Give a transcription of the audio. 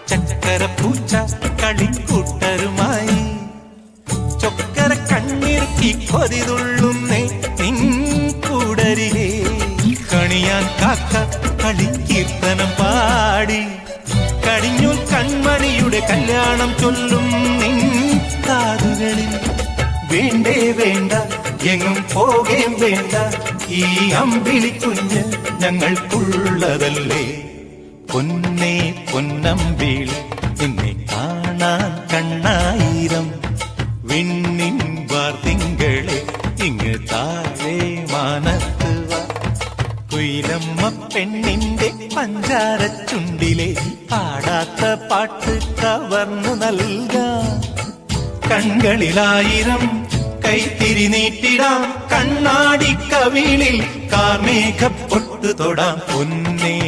ചക്കര പൂച്ച കളിക്കൂട്ടരുമായി ചൊക്കര കണ്ണിറുക്കി കൊതിതുള്ളുന്നേ നിൻ കൂടരികെ കണിയാൻ കാക്ക കളിക്കീർത്തനം പാടി കടിഞ്ഞൂൽ കൺമണിയുടെ കല്യാണം ചൊല്ലും നിൻ കാതുകളിൽ വേണ്ടേ വേണ്ട എങ്ങും പോകേം വേണ്ട ഈ അമ്പിളി കുഞ്ഞ് ഞങ്ങൾക്കുള്ളതല്ലേ പൊന്നേ പൊന്നമ്പിളി നിന്നെ കാണാൻ കണ്ണായിരം വിണ്ണിൻ വാർത്തിങ്കളെ ഇങ്ങ് താഴെ മാനത്ത് വാ കുയിലമ്മ പെണ്ണിന്റെ പഞ്ചാര ചുണ്ടിലെ പാടാത്ത പാട്ട് കവർന്നു നൽകാം കൺകളിലായിരം കൈത്തിരി നീട്ടിടാം കണ്ണാടി കവിളിൽ കാർമേഘ പൊട്ടു തൊടാം പൊന്നേ